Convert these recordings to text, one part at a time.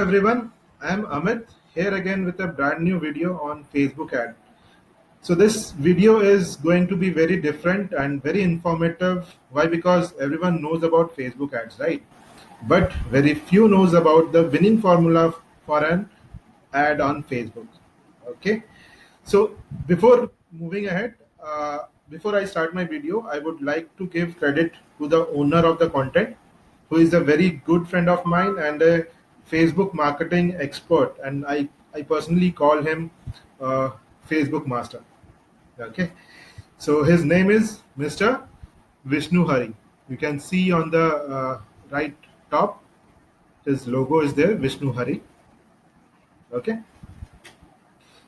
Everyone, I am Amit here again with a brand new video on Facebook ad. So this video is going to be very different and very informative. Why? Because everyone knows about Facebook ads, right? But very few knows about the winning formula for an ad on Facebook. Okay. So before moving ahead, before I start my video, I would like to give credit to the owner of the content, who is a very good friend of mine and a Facebook marketing expert, and I personally call him Facebook master. Okay, so his name is Mr. Vishnu Hari. You can see on the right top, his logo is there, Vishnu Hari. Okay,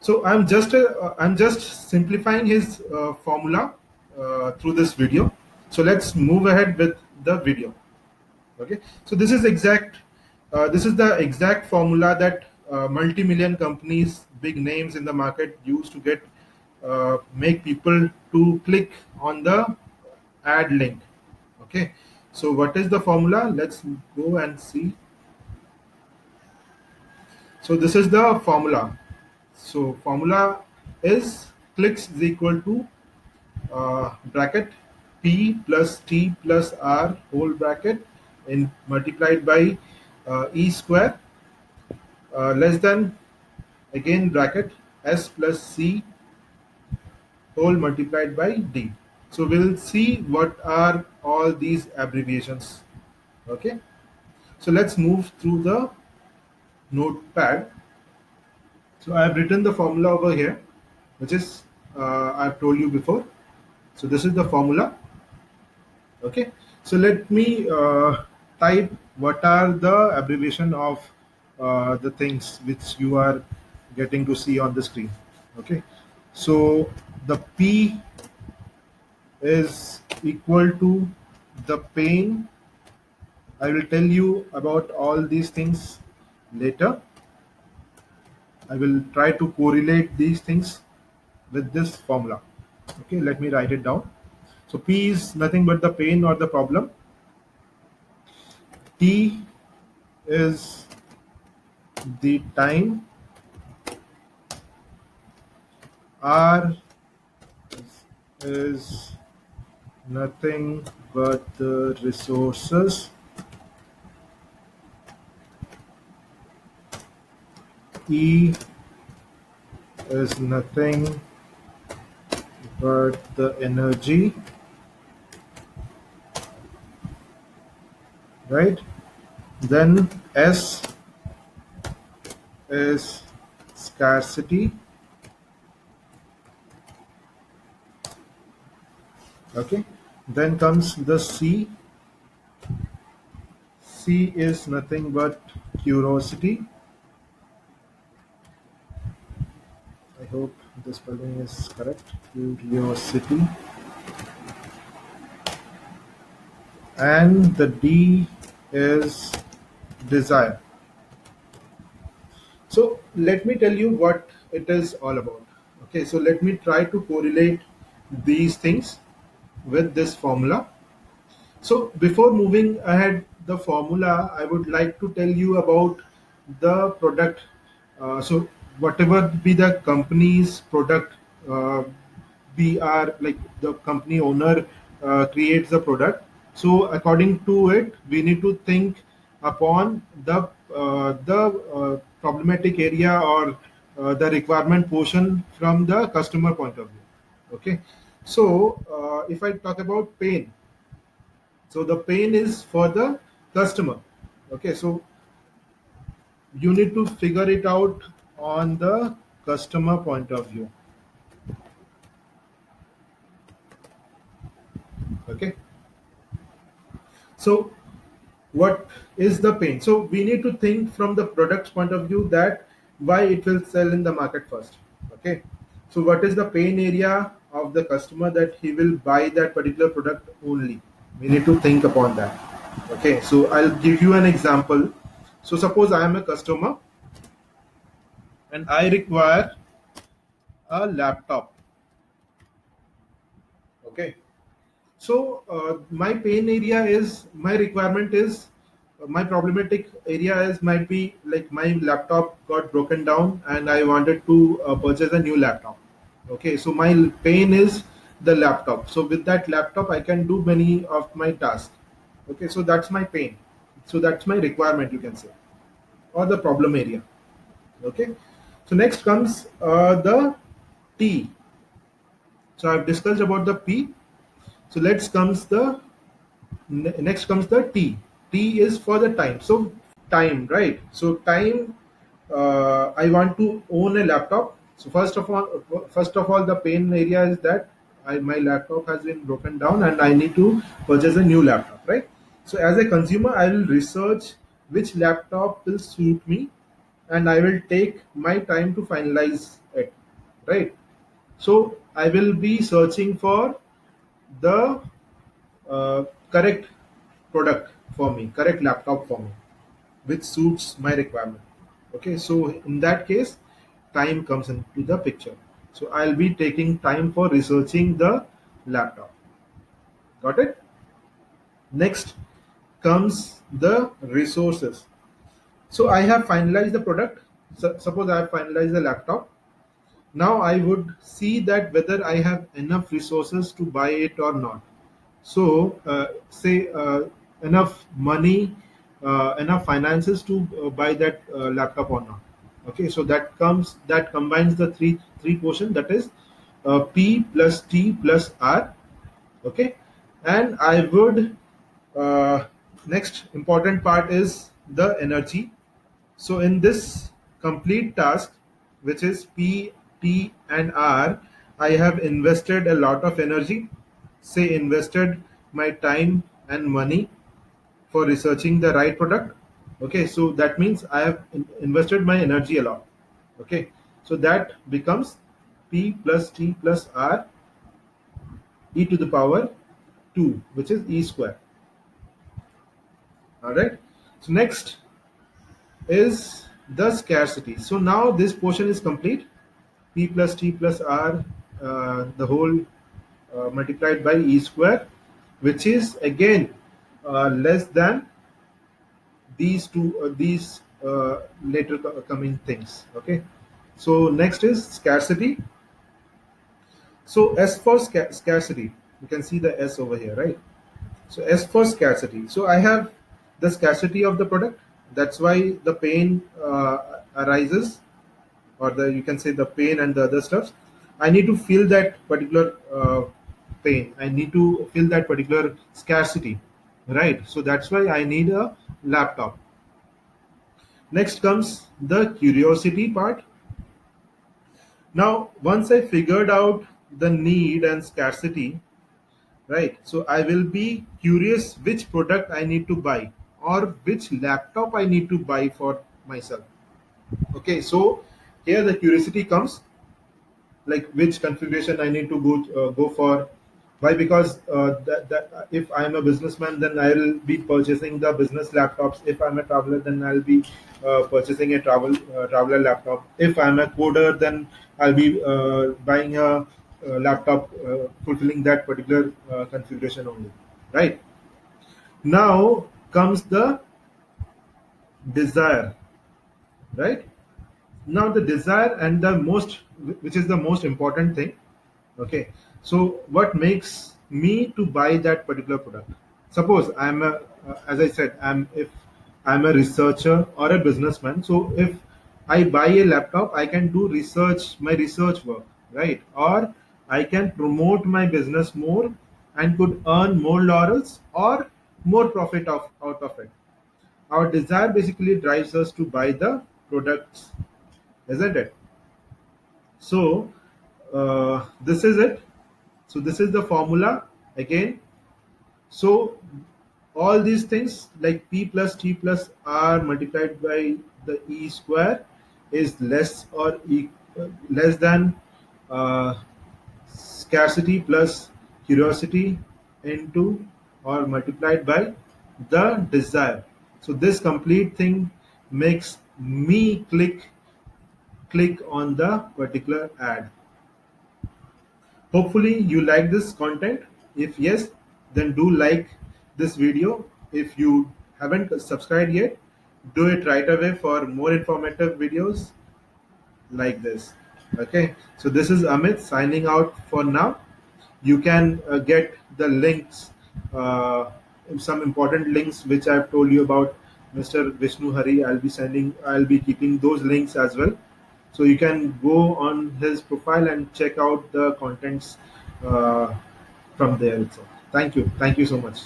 so I'm just simplifying his formula through this video. So let's move ahead with the video. Okay, so this is the exact formula that multi-million companies, big names in the market use to get make people to click on the ad link. Okay, so what is the formula? Let's go and see. So this is the formula. So formula is clicks is equal to bracket P plus T plus R whole bracket in multiplied by E square less than again bracket S plus C whole multiplied by D. So we'll see what are all these abbreviations. Okay. So let's move through the notepad. So I have written the formula over here, which is I've told you before. So this is the formula. Okay, so let me type what are the abbreviation of the things which you are getting to see on the screen. Okay, so the P is equal to the pain. I will tell you about all these things later. I will try to correlate these things with this formula. Okay, let me write it down. So P is nothing but the pain or the problem. T is the time. R is nothing but the resources. E is nothing but the energy, right? Then S is scarcity. Okay, then comes the C. C is nothing but curiosity. I hope the spelling is correct. Curiosity. And the D is desire. So let me tell you what it is all about. Okay, so let me try to correlate these things with this formula. So before moving ahead the formula, I would like to tell you about the product. So whatever be the company's product, uh, we are like the company owner creates the product. So according to it, we need to think upon the problematic area or the requirement portion from the customer point of view. Okay, so if I talk about pain, so the pain is for the customer. Okay, so you need to figure it out on the customer point of view. Okay, so what is the pain? So we need to think from the product's point of view that why it will sell in the market first. Okay, so what is the pain area of the customer that he will buy that particular product only? We need to think upon that. Okay, so I'll give you an example. So suppose I am a customer and I require a laptop. Okay, so my pain area is my requirement is my problematic area is might be like my laptop got broken down and I wanted to purchase a new laptop. Okay, so my pain is the laptop. So with that laptop, I can do many of my tasks. Okay, so that's my pain. So that's my requirement, you can say, or the problem area. Okay, so next comes the T. So I've discussed about the P. So next comes the T. T is for the time. So time, right? So time. I want to own a laptop. So first of all, the pain area is that my laptop has been broken down and I need to purchase a new laptop, right? So as a consumer, I will research which laptop will suit me, and I will take my time to finalize it, right? So I will be searching for the uh, correct product for me, correct laptop for me, which suits my requirement. Okay, so in that case, time comes into the picture. So I'll be taking time for researching the laptop. Got it? Next comes the resources. So I have finalized the product. Suppose I have finalized the laptop. Now I would see that whether I have enough resources to buy it or not. So say enough money, enough finances to buy that laptop or not. Okay, so that combines the three portion, that is P plus T plus R. Okay, and I would next important part is the energy. So in this complete task, which is P, T, and R, I have invested a lot of energy. Say invested my time and money for researching the right product. Okay, so that means I have invested my energy a lot. Okay, so that becomes P plus T plus R e to the power 2, which is e square. All right. So next is the scarcity. So now this portion is complete. P plus T plus R, the whole multiplied by e square, which is again less than these later coming things. Okay, so next is scarcity. So S for scarcity, you can see the S over here, right? So S for scarcity. So I have the scarcity of the product. That's why the pain arises, or the you can say the pain and the other stuff. I need to feel that particular pain. I need to feel that particular scarcity, right? So that's why I need a laptop. Next comes the curiosity part. Now, once I figured out the need and scarcity, right? So I will be curious which product I need to buy or which laptop I need to buy for myself. Okay, so here the curiosity comes, like which configuration I need to go for. Why? Because that if I'm a businessman, then I'll be purchasing the business laptops. If I'm a traveler, then I'll be purchasing a traveler laptop. If I'm a coder, then I'll be buying a laptop fulfilling that particular configuration only. Right, now comes the desire. Right, now the desire and the most, which is the most important thing. Okay, so what makes me to buy that particular product? Suppose I'm a, as I said, if I'm a researcher or a businessman, so if I buy a laptop, I can do my research work, right? Or I can promote my business more and could earn more laurels or more profit out of it. Our desire basically drives us to buy the products, isn't it? So this is it. So this is the formula again. So all these things like P plus T plus R multiplied by the E square is less than uh, scarcity plus curiosity into or multiplied by the desire. So this complete thing makes me click on the particular ad. Hopefully you like this content. If yes, then do like this video. If you haven't subscribed yet, do it right away for more informative videos like this. Okay, so this is Amit signing out for now. You can get the links, uh, some important links which I've told you about Mr. Vishnu Hari. I'll be keeping those links as well. So you can go on his profile and check out the contents uh, from there itself. Thank you. Thank you so much.